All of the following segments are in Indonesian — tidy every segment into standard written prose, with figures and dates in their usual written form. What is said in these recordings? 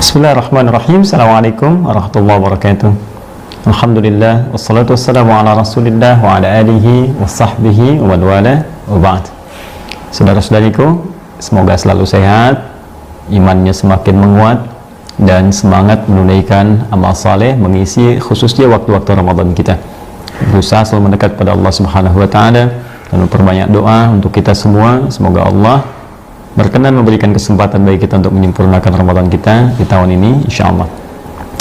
Bismillahirrahmanirrahim. Assalamualaikum warahmatullahi wabarakatuh. Alhamdulillah, wassalatu wassalamu ala rasulillah wa ala alihi wa sahbihi wa man wala wa ba'd. Saudara-saudariku, semoga selalu sehat, imannya semakin menguat, dan semangat menunaikan amal saleh, mengisi khususnya waktu-waktu Ramadan kita. Berusaha selalu mendekat pada Allah Subhanahu wa Ta'ala, dan memperbanyak doa untuk kita semua. Semoga Allah berkenan memberikan kesempatan bagi kita untuk menyempurnakan Ramadan kita di tahun ini, insyaallah.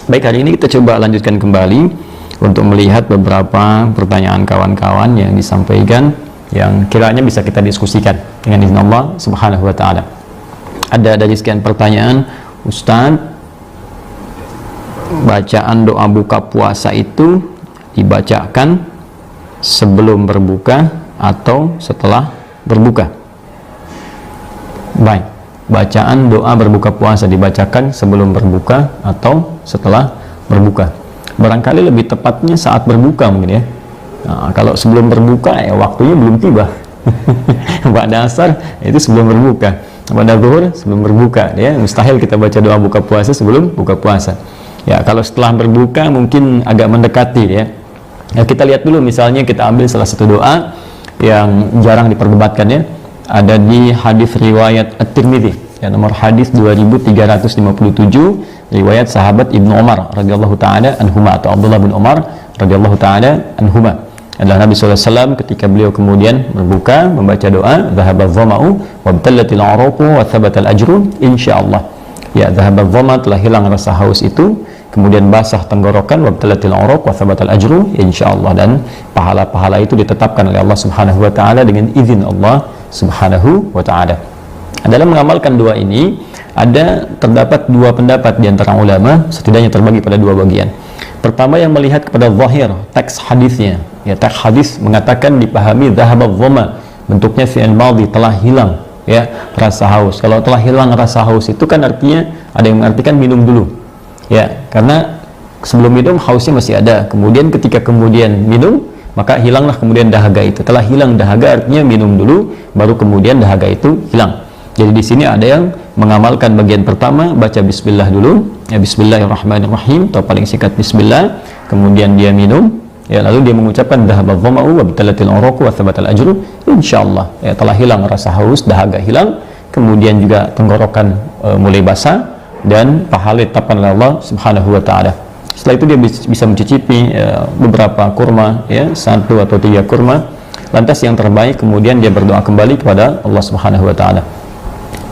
Baik, hari ini kita coba lanjutkan kembali untuk melihat beberapa pertanyaan kawan-kawan yang disampaikan, yang kiranya bisa kita diskusikan dengan izin Allah Subhanahu wa Ta'ala. Ada dari sekian pertanyaan, Ustaz, bacaan doa buka puasa itu dibacakan sebelum berbuka atau setelah berbuka? Baik, bacaan doa berbuka puasa dibacakan sebelum berbuka atau setelah berbuka? Barangkali lebih tepatnya saat berbuka mungkin ya. Nah, kalau sebelum berbuka ya waktunya belum tiba. Pada asar itu sebelum berbuka, pada zuhur sebelum berbuka ya. Mustahil kita baca doa buka puasa sebelum buka puasa. Ya, kalau setelah berbuka mungkin agak mendekati ya. Ya, kita lihat dulu, misalnya kita ambil salah satu doa yang jarang diperdebatkan ya. Ada di hadis riwayat At-Tirmidzi, ya, nomor hadis 2357, riwayat sahabat Ibnu Umar radhiyallahu taala anhuma, atau Abdullah bin Umar radhiyallahu taala anhuma. Adalah Nabi sallallahu alaihi wasallam ketika beliau kemudian berbuka membaca doa, "Dhahaba dhama'u wa btallatil 'uraqu wa thabatal ajru insyaallah." Ya, dhahaba dhama, telah hilang rasa haus itu, kemudian basah tenggorokan, wa btallatil 'uraq wa thabatal ajru insyaallah, dan pahala-pahala itu ditetapkan oleh Allah Subhanahu wa taala dengan izin Allah Subhanahu wa ta'ala. Dalam mengamalkan doa ini terdapat dua pendapat di antara ulama, setidaknya terbagi pada dua bagian. Pertama, yang melihat kepada zahir teks hadisnya, ya, teks hadis mengatakan dipahami dhahaba dhama, bentuknya fi'il madhi, telah hilang ya rasa haus. Kalau telah hilang rasa haus itu kan artinya ada yang mengartikan minum dulu ya, karena sebelum minum hausnya masih ada, kemudian ketika kemudian minum maka hilanglah kemudian dahaga itu. Telah hilang dahaga artinya minum dulu, baru kemudian dahaga itu hilang. Jadi di sini ada yang mengamalkan bagian pertama, baca bismillah dulu, ya, bismillahirrahmanirrahim, atau paling singkat bismillah, kemudian dia minum, ya, lalu dia mengucapkan dhahaba dhama'u wa btallatil 'uraqu wa thabatal ajru insyaallah, ya, telah hilang rasa haus, dahaga hilang, kemudian juga tenggorokan mulai basah, dan pahala ditetapkan oleh Allah Subhanahu wa ta'ala. Setelah itu dia bisa mencicipi beberapa kurma, ya, 1 atau 3 kurma. Lantas yang terbaik kemudian dia berdoa kembali kepada Allah Subhanahu wa ta'ala.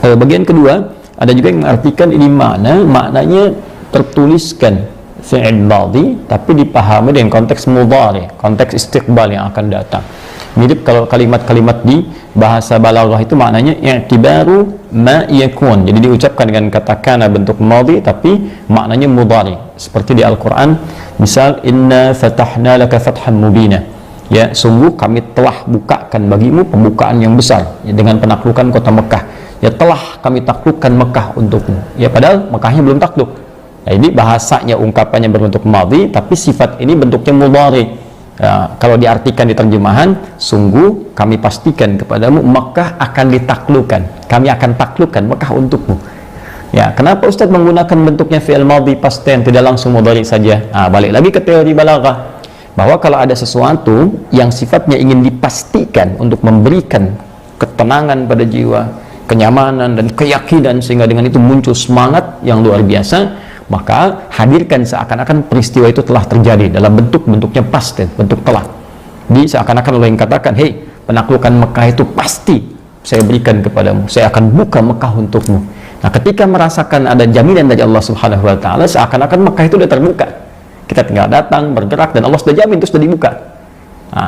Bagian kedua, ada juga yang mengartikan ini maknanya tertuliskan fi'il madhi tapi dipahami dengan konteks mudhari, konteks istiqbal yang akan datang. Mirip kalau kalimat-kalimat di bahasa balaghah itu maknanya i'tibaru ma yakun. Jadi diucapkan dengan kata kana bentuk madhi tapi maknanya mudhari. Seperti di Al-Qur'an, misal inna fatahna laka fathan mubina. Ya, sungguh kami telah bukakan bagimu pembukaan yang besar, ya, dengan penaklukan kota Mekah. Ya, telah kami taklukkan Mekah untukmu. Ya, padahal Mekahnya belum takluk. Nah, ini bahasanya, ungkapannya berbentuk madhi tapi sifat ini bentuknya mudhari. Ya, kalau diartikan di terjemahan, sungguh kami pastikan kepadamu Mekah akan ditaklukkan, kami akan taklukkan Mekah untukmu. Ya, kenapa Ustaz menggunakan bentuknya fi'il madhi past tense, tidak langsung mudhari saja? Balik lagi ke teori balaghah, bahwa kalau ada sesuatu yang sifatnya ingin dipastikan untuk memberikan ketenangan pada jiwa, kenyamanan dan keyakinan, sehingga dengan itu muncul semangat yang luar biasa, maka hadirkan seakan-akan peristiwa itu telah terjadi dalam bentuknya past tense, bentuk telah. Di seakan-akan Allah yang katakan, hei, penaklukan Mekah itu pasti saya berikan kepadamu, saya akan buka Mekah untukmu. Nah, ketika merasakan ada jaminan dari Allah Subhanahu wa ta'ala, seakan-akan Mekah itu sudah terbuka, kita tinggal datang, bergerak, dan Allah sudah jamin itu sudah dibuka.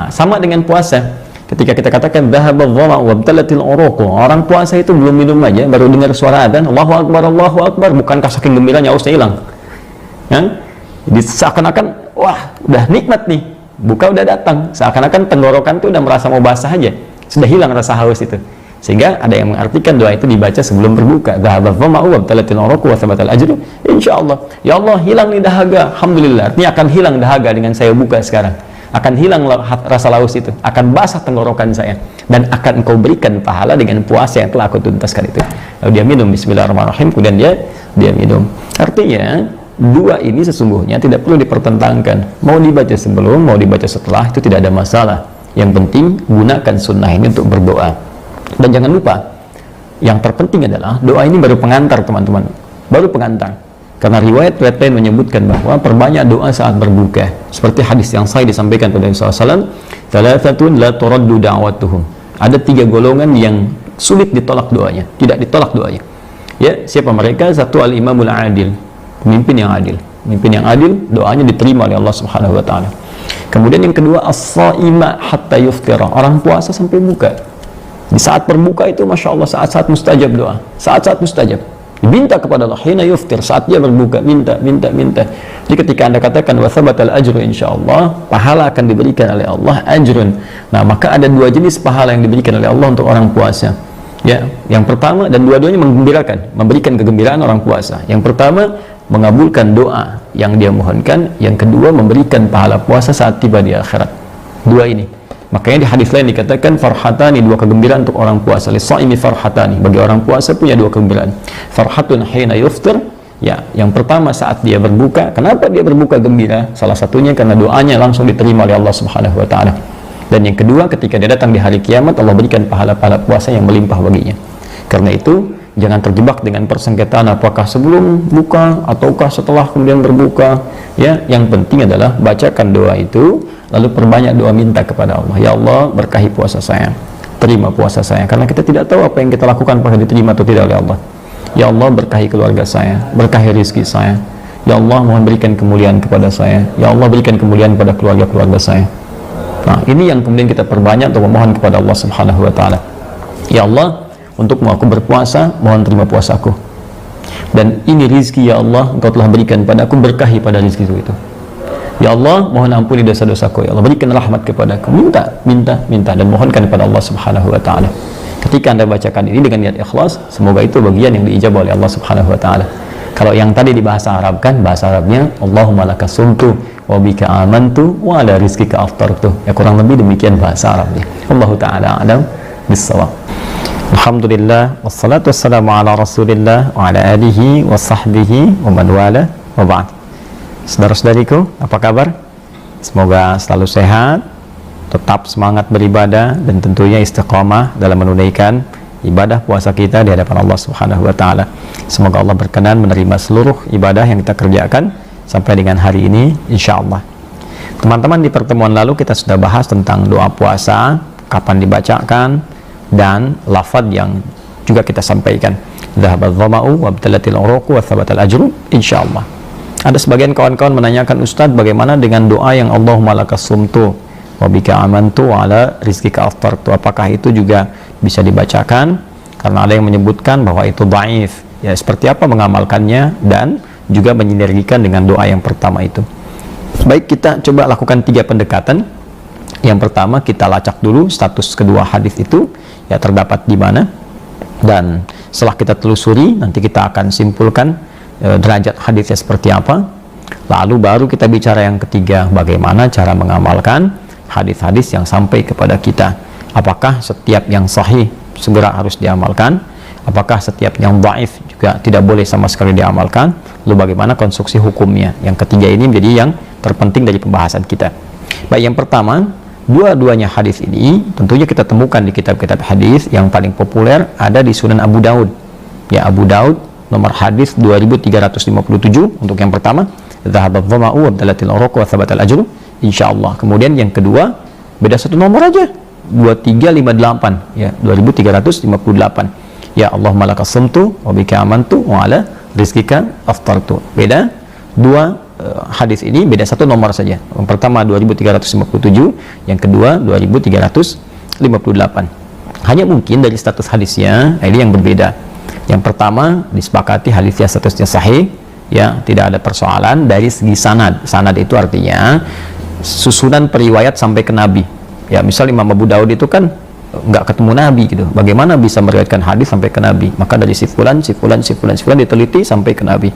Sama dengan puasa. Ketika kita katakan dhahaba dhama'u wa btallatil 'uraqu, orang puasa itu belum minum aja, baru dengar suara adzan, Allahu akbar, bukankah saking gembiranya hausnya hilang? Ya? Jadi seakan-akan wah, udah nikmat nih, buka udah datang, seakan-akan tenggorokan itu udah merasa mau basah aja, sudah hilang rasa haus itu. Sehingga ada yang mengartikan doa itu dibaca sebelum berbuka, dhahaba dhama'u wa btallatil 'uraqu wa thabatal ajru insyaallah. Ya Allah, hilang nih dahaga, alhamdulillah, artinya akan hilang dahaga dengan saya buka sekarang. akan hilang rasa laus itu, akan basah tenggorokan saya, dan akan engkau berikan pahala dengan puasa yang telah aku tuntaskan itu. Lalu dia minum bismillahirrahmanirrahim, kemudian dia minum. Artinya dua ini sesungguhnya tidak perlu dipertentangkan, mau dibaca sebelum, mau dibaca setelah, itu tidak ada masalah. Yang penting gunakan sunnah ini untuk berdoa. Dan jangan lupa, yang terpenting adalah doa ini baru pengantar teman-teman, baru pengantar. Karena riwayat-riwayat lain menyebutkan bahwa perbanyak doa saat berbuka, seperti hadis yang sahih disampaikan pada Nabi SAW, thalathatun la turaddu da'watuhum. Ada 3 golongan yang sulit ditolak doanya, tidak ditolak doanya. Ya, siapa mereka? Satu, al-imamul adil, pemimpin yang adil. Pemimpin yang adil, doanya diterima oleh Allah Subhanahu wa taala. Kemudian yang kedua, as-shaima hatta yuftira, orang puasa sampai buka. Di saat berbuka itu Masya Allah saat-saat mustajab doa, saat-saat mustajab, diminta kepada Allah. Hina yuftir, saat dia berbuka, minta. Jadi ketika anda katakan wa thabatal ajru insyaallah, pahala akan diberikan oleh Allah, ajrun. Nah, maka ada 2 jenis pahala yang diberikan oleh Allah untuk orang puasa. Ya, yang pertama, dan dua-duanya menggembirakan, memberikan kegembiraan orang puasa. Yang pertama, mengabulkan doa yang dia mohonkan. Yang kedua, memberikan pahala puasa saat tiba di akhirat. 2 ini. Makanya di hadis lain dikatakan farhatani, 2 kegembiraan untuk orang puasa. Lis-shaimi farhatani, bagi orang puasa punya 2 kegembiraan. Farhatun hina yuftir, ya, yang pertama saat dia berbuka. Kenapa dia berbuka gembira? Salah satunya karena doanya langsung diterima oleh Allah Subhanahu wa taala. Dan yang kedua, ketika dia datang di hari kiamat, Allah berikan pahala-pahala puasa yang melimpah baginya. Karena itu jangan terjebak dengan persengketaan apakah sebelum buka ataukah setelah kemudian berbuka. Ya, yang penting adalah bacakan doa itu, lalu perbanyak doa minta kepada Allah. Ya Allah, berkahi puasa saya, terima puasa saya, karena kita tidak tahu apa yang kita lakukan apakah diterima atau tidak oleh Allah. Ya Allah, berkahi keluarga saya, berkahi rezeki saya. Ya Allah, mohon berikan kemuliaan kepada saya. Ya Allah, berikan kemuliaan kepada keluarga-keluarga saya. Nah, ini yang kemudian kita perbanyak untuk memohon kepada Allah Subhanahu wa taala. Ya Allah, untukmu aku berpuasa, mohon terima puasaku. Dan ini rizki ya Allah, engkau telah berikan padaku, berkahi pada rizki itu. Ya Allah, mohon ampuni dosa-dosaku. Ya Allah, berikan rahmat kepadaku. Minta dan mohonkan kepada Allah Subhanahu wa taala. Ketika anda bacakan ini dengan niat ikhlas, semoga itu bagian yang diijabah oleh Allah Subhanahu wa taala. Kalau yang tadi di bahasa Arab kan, bahasa Arabnya Allahumma laka sumtu wa bika amantu wa ala rizkika aftartu. Ya, kurang lebih demikian bahasa Arabnya. Allahu taala a'lam bis-shawab. Alhamdulillah, wassalatu wassalamu ala Rasulillah wa ala alihi wa sahbihi wa man wala wa ba'd. Saudara-saudariku, apa kabar? Semoga selalu sehat, tetap semangat beribadah, dan tentunya istiqamah dalam menunaikan ibadah puasa kita di hadapan Allah Subhanahu wa taala. Semoga Allah berkenan menerima seluruh ibadah yang kita kerjakan sampai dengan hari ini insyaallah. Teman-teman, di pertemuan lalu kita sudah bahas tentang doa puasa, kapan dibacakan, dan lafaz yang juga kita sampaikan. Dhahabadz dhama'u wa btalatil uruqu wa thabatal ajru insyaallah. Ada sebagian kawan-kawan menanyakan, Ustadz, bagaimana dengan doa yang Allahumma lakas sumtu wa bika amantu wa ala rizkika aftartu? Apakah itu juga bisa dibacakan? Karena ada yang menyebutkan bahwa itu dhaif. Ya, seperti apa mengamalkannya dan juga menyinergikan dengan doa yang pertama itu. Baik, kita coba lakukan 3 pendekatan. Yang pertama, kita lacak dulu status kedua hadis itu, ya, terdapat di mana, dan setelah kita telusuri nanti kita akan simpulkan derajat hadisnya seperti apa. Lalu baru kita bicara yang ketiga, bagaimana cara mengamalkan hadis-hadis yang sampai kepada kita. Apakah setiap yang sahih segera harus diamalkan? Apakah setiap yang dhaif juga tidak boleh sama sekali diamalkan? Lalu bagaimana konstruksi hukumnya? Yang ketiga ini menjadi yang terpenting dari pembahasan kita. Baik, yang pertama, dua-duanya hadis ini tentunya kita temukan di kitab-kitab hadis. Yang paling populer ada di Sunan Abu Daud. Ya, Abu Daud nomor hadis 2357 untuk yang pertama, dhahabadz dhama'u wa btalatil uruqu wa thabatal ajru insyaallah. Kemudian yang kedua beda 1 nomor aja, 2358, ya, 2358. Ya Allahumma lakas sumtu wa bika amantu wa ala rizkika aftartu. Beda 2 hadis ini, beda 1 nomor saja. Yang pertama 2357, yang kedua 2358. Hanya mungkin dari status hadisnya ini yang berbeda. Yang pertama disepakati hadisnya statusnya sahih, ya, tidak ada persoalan dari segi sanad. Sanad itu artinya susunan periwayat sampai ke Nabi. Ya, misal Imam Abu Daud itu kan nggak ketemu Nabi gitu. Bagaimana bisa meriwayatkan hadis sampai ke Nabi? Maka dari si fulan diteliti sampai ke Nabi.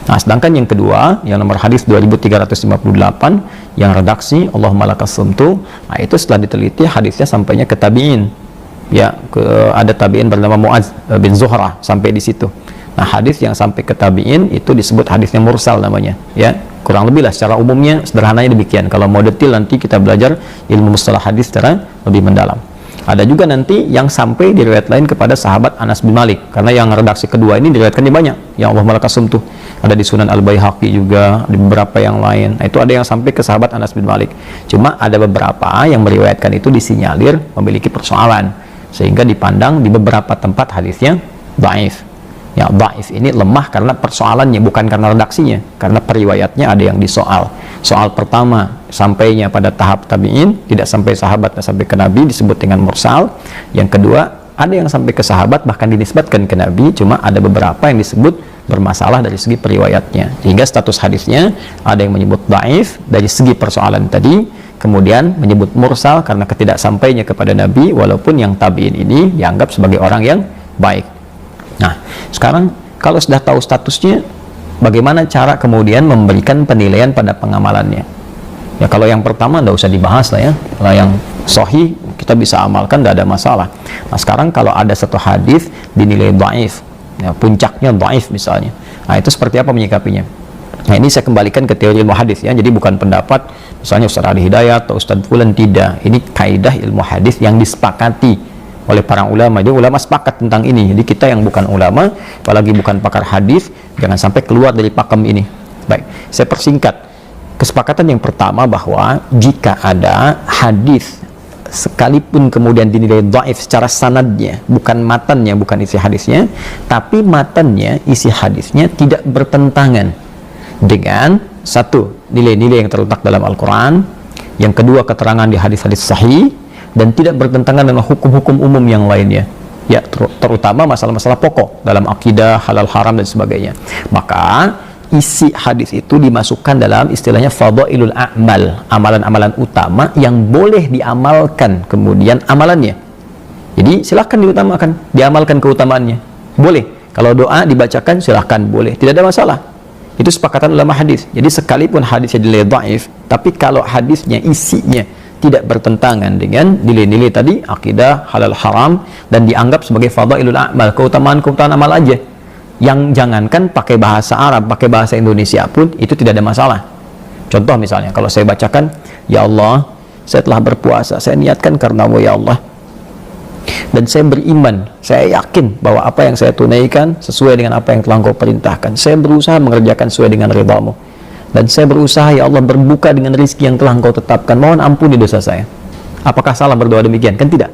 Nah, sedangkan yang kedua, yang nomor hadis 2358, yang redaksi Allahumma lakas sumtu, nah itu setelah diteliti hadisnya sampainya ke tabi'in. Ya, ada tabi'in bernama Mu'adz bin Zuhrah sampai di situ. Nah, hadis yang sampai ke tabi'in itu disebut hadisnya mursal namanya. Ya, kurang lebih lah secara umumnya sederhananya demikian. Kalau mau detail nanti kita belajar ilmu mustalah hadis secara lebih mendalam. Ada juga nanti yang sampai di riwayat lain kepada sahabat Anas bin Malik, karena yang redaksi kedua ini diriwayatkannya banyak, yang Allah malakasum tuh ada di Sunan Al-Baihaqi juga, di beberapa yang lain. Nah, itu ada yang sampai ke sahabat Anas bin Malik. Cuma ada beberapa yang meriwayatkan itu disinyalir memiliki persoalan, sehingga dipandang di beberapa tempat hadisnya dhaif. Ya, dhaif ini lemah karena persoalannya, bukan karena redaksinya, karena periwayatnya ada yang disoal. Soal pertama, sampainya pada tahap tabi'in, tidak sampai sahabat, sampai ke Nabi, disebut dengan mursal. Yang kedua, ada yang sampai ke sahabat, bahkan dinisbatkan ke Nabi, cuma ada beberapa yang disebut bermasalah dari segi periwayatnya. Sehingga status hadisnya, ada yang menyebut dhaif dari segi persoalan tadi, kemudian menyebut mursal karena ketidaksampainya kepada Nabi, walaupun yang tabi'in ini dianggap sebagai orang yang baik. Nah, sekarang kalau sudah tahu statusnya, bagaimana cara kemudian memberikan penilaian pada pengamalannya? Ya, kalau yang pertama tidak usah dibahas lah ya. Kalau yang sahih kita bisa amalkan, tidak ada masalah. Nah, sekarang kalau ada satu hadis dinilai dhaif, ya, puncaknya dhaif misalnya, nah itu seperti apa menyikapinya? Nah, ini saya kembalikan ke teori ilmu hadis ya. Jadi bukan pendapat misalnya Ustaz Ali Hidayat atau Ustaz Fulan, tidak. Ini kaidah ilmu hadis yang disepakati oleh para ulama. Jadi ulama sepakat tentang ini. Jadi kita yang bukan ulama, apalagi bukan pakar hadis, jangan sampai keluar dari pakem ini. Baik, saya persingkat. Kesepakatan yang pertama bahwa jika ada hadis sekalipun kemudian dinilai dhaif secara sanadnya, bukan matannya, bukan isi hadisnya, tapi matannya, isi hadisnya tidak bertentangan dengan satu, nilai-nilai yang terletak dalam Al-Quran, yang kedua, keterangan di hadis-hadis sahih, dan tidak bertentangan dengan hukum-hukum umum yang lainnya, ya, terutama masalah-masalah pokok dalam akidah, halal haram dan sebagainya. Maka isi hadis itu dimasukkan dalam istilahnya fadhailul a'mal, amalan-amalan utama yang boleh diamalkan kemudian amalannya. Jadi silahkan diutamakan, diamalkan keutamaannya, boleh. Kalau doa dibacakan silahkan, boleh, tidak ada masalah. Itu sepakatan ulama hadis. Jadi sekalipun hadisnya dinilai dhaif, tapi kalau hadisnya isinya tidak bertentangan dengan nilai-nilai tadi, akidah, halal haram, dan dianggap sebagai fadhailul a'mal, keutamaan-keutamaan amal aja, yang jangankan pakai bahasa Arab, pakai bahasa Indonesia pun itu tidak ada masalah. Contoh misalnya, kalau saya bacakan, ya Allah, saya telah berpuasa, saya niatkan karenamu ya Allah, dan saya beriman, saya yakin bahwa apa yang saya tunaikan sesuai dengan apa yang telah Engkau perintahkan, saya berusaha mengerjakan sesuai dengan ridhamu, dan saya berusaha ya Allah berbuka dengan rezeki yang telah Engkau tetapkan, mohon ampuni dosa saya. Apakah salah berdoa demikian? Kan tidak.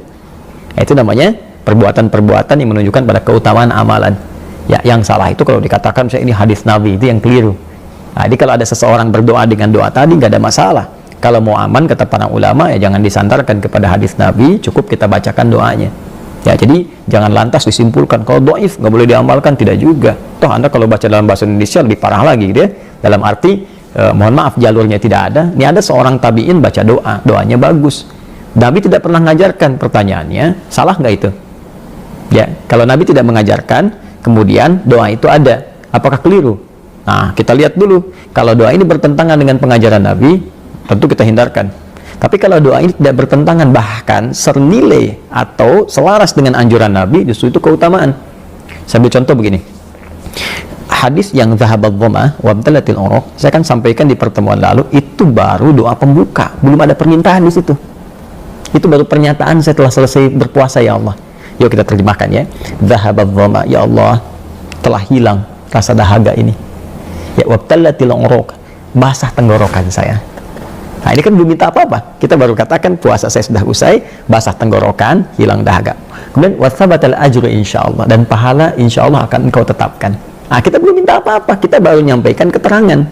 Itu namanya perbuatan-perbuatan yang menunjukkan pada keutamaan amalan. Ya, yang salah itu kalau dikatakan misalnya ini hadis Nabi, itu yang keliru. Nah, jadi kalau ada seseorang berdoa dengan doa tadi, nggak ada masalah. Kalau mau aman, kata para ulama, ya jangan disandarkan kepada hadis Nabi, cukup kita bacakan doanya. Ya, jadi jangan lantas disimpulkan kalau dhaif nggak boleh diamalkan, tidak juga. Toh Anda kalau baca dalam bahasa Indonesia lebih parah lagi gitu ya. Dalam arti mohon maaf, jalurnya tidak ada. Ini ada seorang tabi'in baca doa, doanya bagus. Nabi tidak pernah mengajarkan, pertanyaannya salah nggak itu? Ya, kalau Nabi tidak mengajarkan, kemudian doa itu ada, apakah keliru? Nah, kita lihat dulu. Kalau doa ini bertentangan dengan pengajaran Nabi, tentu kita hindarkan. Tapi kalau doa ini tidak bertentangan, bahkan sernilai atau selaras dengan anjuran Nabi, justru itu keutamaan. Saya ambil contoh begini. Hadis yang zahabad dhama wa abtalatil uruq, saya akan sampaikan di pertemuan lalu, itu baru doa pembuka, belum ada permintaan di situ. Itu baru pernyataan saya telah selesai berpuasa ya Allah. Yuk kita terjemahkan ya. Zahabad dhama, ya Allah, telah hilang rasa dahaga ini. Ya wabtalatil uruq, basah tenggorokan saya. Nah, ini kan belum minta apa-apa. Kita baru katakan puasa saya sudah usai, basah tenggorokan, hilang dahaga. Kemudian watsabatal ajru insyaallah, dan pahala insyaallah akan Engkau tetapkan. Nah, kita belum minta apa-apa, kita baru menyampaikan keterangan.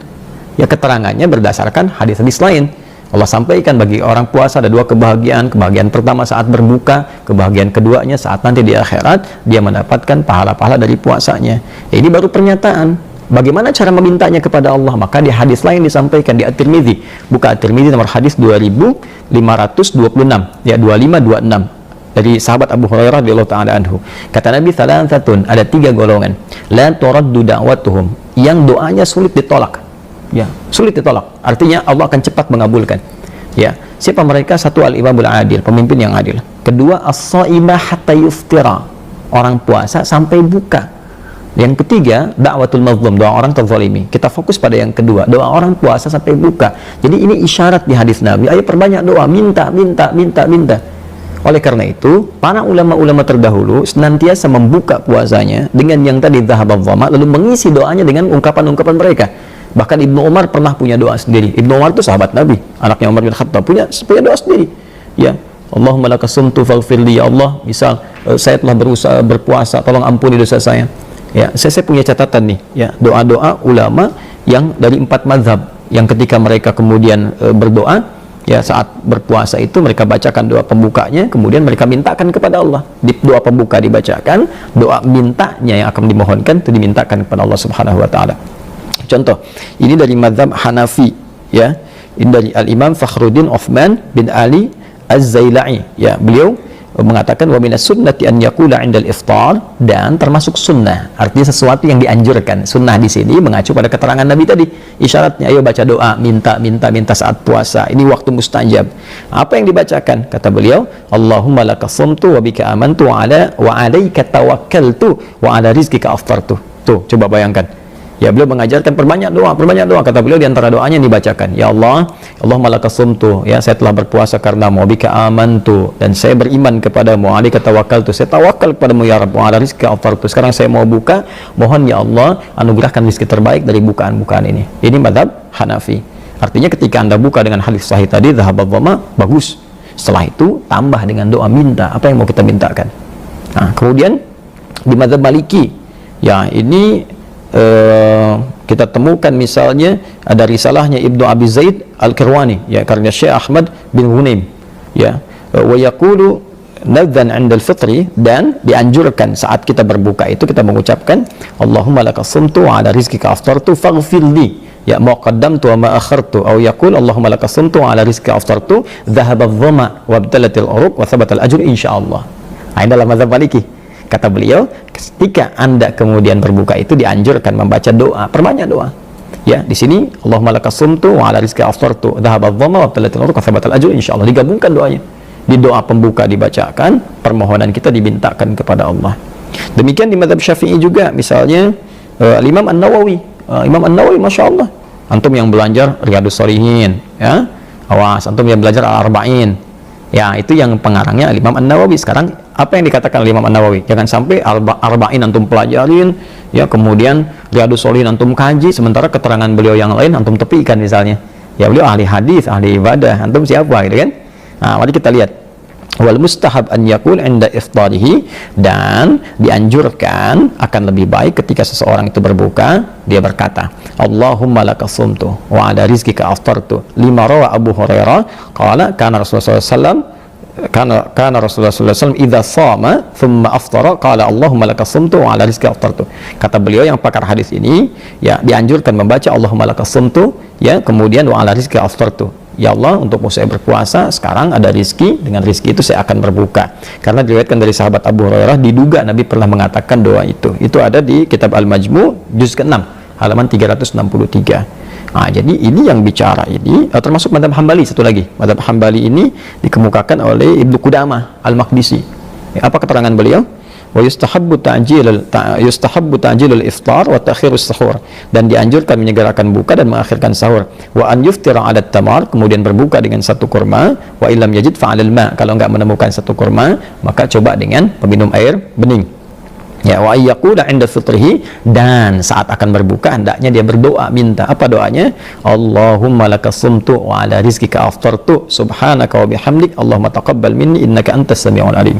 Ya, keterangannya berdasarkan hadis-hadis lain. Allah sampaikan bagi orang puasa ada dua kebahagiaan. Kebahagiaan pertama saat berbuka, kebahagiaan keduanya saat nanti di akhirat dia mendapatkan pahala-pahala dari puasanya. Ya, ini baru pernyataan. Bagaimana cara memintanya kepada Allah? Maka di hadis lain disampaikan di At-Tirmidzi. Buka At-Tirmidzi nomor hadis 2526, ya 2526. Dari sahabat Abu Hurairah radhiyallahu ta'ala anhu. Kata Nabi, "Thalathatun", ada 3 golongan. La turaddu da'watuhum, yang doanya sulit ditolak. Ya, sulit ditolak. Artinya Allah akan cepat mengabulkan. Ya, siapa mereka? Satu, al-imamul adil, pemimpin yang adil. Kedua, as-shaimah hatta yuftira, orang puasa sampai buka. Yang ketiga, da'watul mazlum, doa orang terzalimi. Kita fokus pada yang kedua, doa orang puasa sampai buka. Jadi ini isyarat di hadis Nabi, ayo perbanyak doa, minta. Oleh karena itu, para ulama-ulama terdahulu senantiasa membuka puasanya dengan yang tadi dhahabadh dhama, lalu mengisi doanya dengan ungkapan-ungkapan mereka. Bahkan Ibnu Umar pernah punya doa sendiri. Ibnu Umar itu sahabat Nabi, anaknya Umar bin Khattab, punya doa sendiri. Ya, Allahumma laka sumtu faghfirli, ya Allah, misal saya telah berusaha berpuasa, tolong ampuni dosa saya. Ya, saya punya catatan nih, ya, doa-doa ulama yang dari 4 mazhab, yang ketika mereka kemudian berdoa, ya, saat berpuasa itu mereka bacakan doa pembukanya, kemudian mereka mintakan kepada Allah. Di doa pembuka dibacakan, doa mintanya yang akan dimohonkan itu dimintakan kepada Allah Subhanahu wa taala. Contoh, ini dari mazhab Hanafi, ya. Ini dari Al-Imam Fakhruddin Uthman bin Ali Az-Zailai, ya. Beliau mengatakan wa minas sunnati an yaqula 'indal iftar, dan termasuk sunnah, artinya sesuatu yang dianjurkan. Sunnah di sini mengacu pada keterangan Nabi tadi. Isyaratnya ayo baca doa, minta saat puasa. Ini waktu mustajab. Apa yang dibacakan? Kata beliau, Allahumma laka sumtu wa bika amantu wa 'alaika tawakkaltu wa 'ala rizqika aftartu. Tuh, coba bayangkan. Ya, beliau mengajarkan perbanyak doa. Kata beliau di antara doanya dibacakan, ya Allah, Allahumma laka sumtu, ya, saya telah berpuasa karenamu, bika amantu, dan saya beriman kepadamu, alaika tawakkaltu, saya tawakal kepadamu ya Rabb, wa ala rizqika aftartu. Sekarang saya mau buka, mohon ya Allah anugerahkan rezeki terbaik dari bukaan-bukaan ini. Ini mazhab Hanafi. Artinya ketika Anda buka dengan hadis sahih tadi dhahabadh dhama, bagus. Setelah itu tambah dengan doa minta, apa yang mau kita mintakan. Nah, kemudian di mazhab Maliki, ya, ini kita temukan misalnya ada risalahnya Ibnu Abi Zaid Al-Kirwani, ya, karya Syekh Ahmad bin Ghunaim, ya, wa yaqulu nadzan 'inda al-fitri, dan dianjurkan saat kita berbuka itu kita mengucapkan Allahumma laka sumtu wa 'ala rizqika aftartu faghfirli, ya, ma qaddamtu wa ma akhartu, atau yaqul Allahumma laka sumtu wa 'ala rizqika aftartu dhahabadh dhama wa abtalatil uruq wa thabatal ajr insyaallah. Ini dalam mazhab Maliki. Kata beliau, ketika Anda kemudian berbuka itu dianjurkan membaca doa, perbanyak doa. Ya, di sini Allahumma laka sumtu wa 'ala rizqika aftartu dhahabadh dhama wa abtalatil uruq wa thabatal ajr insyaallah. Digabungkan doanya. Di doa pembuka dibacakan, permohonan kita dimintakan kepada Allah. Demikian di mazhab Syafi'i juga, misalnya Imam An-Nawawi. Imam An-Nawawi, Masya Allah, antum yang belajar Riyadhus Shalihin, ya, awas, antum yang belajar Al-Arba'in, ya, itu yang pengarangnya Imam An-Nawawi. Sekarang apa yang dikatakan oleh Imam An-Nawawi? Jangan sampai Arba'in antum pelajarin, ya, kemudian Riyadhus Shalihin antum kaji, sementara keterangan beliau yang lain antum tepikan misalnya. Ya, beliau ahli hadis, ahli ibadah, antum siapa, gitu kan? Nah, mari kita lihat. Wal mustahab an yaqul 'inda iftarihi, dan dianjurkan akan lebih baik ketika seseorang itu berbuka dia berkata Allahumma laka sumtu wa 'ala rizqika aftartu, lima rawa Abu Hurairah qala kana Rasulullah sallallahu alaihi wasallam kana Rasulullah sallallahu alaihi wasallam idza shama thumma aftara qala Allahumma laka sumtu wa 'ala rizqika aftartu. Kata beliau yang pakar hadis ini, ya, dianjurkan membaca Allahumma laka sumtu, ya, kemudian wa 'ala rizqika aftartu. Ya Allah, untukmu saya berpuasa, sekarang ada rizki, dengan rizki itu saya akan berbuka. Karena diriwayatkan dari sahabat Abu Hurairah, diduga Nabi pernah mengatakan doa itu. Itu ada di kitab Al-Majmu' juz ke-6 halaman 363. Nah, jadi ini yang bicara ini termasuk mazhab Hambali. Satu lagi, mazhab Hambali ini dikemukakan oleh Ibnu Qudamah Al-Maqdisi. Apa keterangan beliau? Wa yustahabbu ta'jilul iftar wa ta'khirus sahur, dan dianjurkan menyegerakan buka dan mengakhirkan sahur. Wa an yuftira 'ala tamar, kemudian berbuka dengan satu kurma. Wa illam yajid fa'alal ma, kalau enggak menemukan satu kurma maka coba dengan peminum air bening. Ya, wa yaqula 'inda fitrihi, dan saat akan berbuka hendaknya dia berdoa, minta. Apa doanya? Allahumma laka sumtu wa 'ala rizqika aftartu subhanaka wa bihamdik Allahumma taqabbal minni innaka antas samiul alim.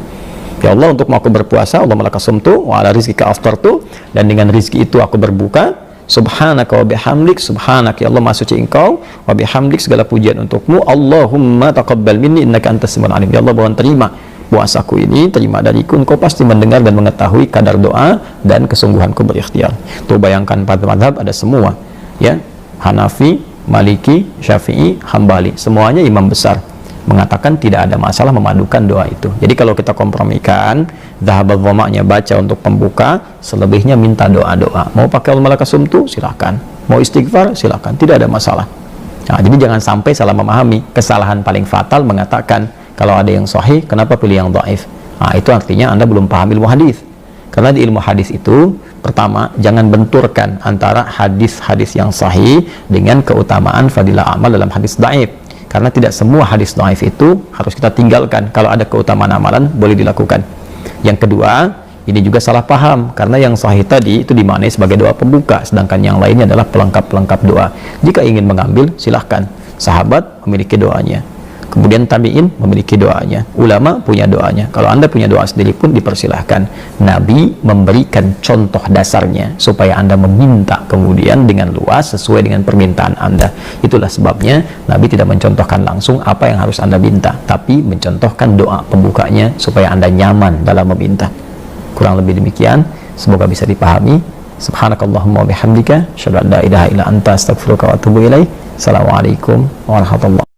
Ya Allah, untuk aku berpuasa, Allahumma laka sumtu wa 'ala rizqika aftartu, dan dengan rizki itu aku berbuka. Subhanaka wa bihamdik, subhanaka ya Allah, maha suci engkau, wa bihamdik, segala pujian untukmu, Allahumma taqabbal minni innaka antas samiul alim. Ya Allah, mohon terima puasaku ini, terima dariku, engkau pasti mendengar dan mengetahui kadar doa dan kesungguhanku berikhtiar. Tuh, bayangkan pada mazhab ada semua, ya, Hanafi, Maliki, Syafi'i, Hambali, semuanya imam besar. mengatakan tidak ada masalah memadukan doa itu. Jadi kalau kita kompromikan, dhahabal dhama'nya baca untuk pembuka, selebihnya minta doa-doa. Mau pakai al-malakasumtu, silahkan. Mau istighfar, silahkan. Tidak ada masalah. Nah, jadi jangan sampai salah memahami. Kesalahan paling fatal mengatakan, kalau ada yang sahih, kenapa pilih yang dhaif? Nah, itu artinya Anda belum paham ilmu hadis. Karena di ilmu hadis itu, pertama, jangan benturkan antara hadis-hadis yang sahih dengan keutamaan fadilah amal dalam hadis dhaif. Karena tidak semua hadis dhaif itu harus kita tinggalkan. Kalau ada keutamaan amalan, boleh dilakukan. Yang kedua, ini juga salah paham. Karena yang sahih tadi itu dimaknai sebagai doa pembuka, sedangkan yang lainnya adalah pelengkap-pelengkap doa. Jika ingin mengambil, silahkan. Sahabat memiliki doanya. Kemudian tabi'in memiliki doanya. Ulama punya doanya. Kalau Anda punya doa sendiri pun dipersilahkan. Nabi memberikan contoh dasarnya supaya Anda meminta kemudian dengan luas sesuai dengan permintaan Anda. Itulah sebabnya Nabi tidak mencontohkan langsung apa yang harus Anda minta, tapi mencontohkan doa pembukanya supaya Anda nyaman dalam meminta. Kurang lebih demikian. Semoga bisa dipahami. Subhanakallahumma wa bihamdika, asyhadu an la ilaha illa anta, astaghfiruka wa atubu ilaik. Assalamualaikum warahmatullahi wabarakatuh.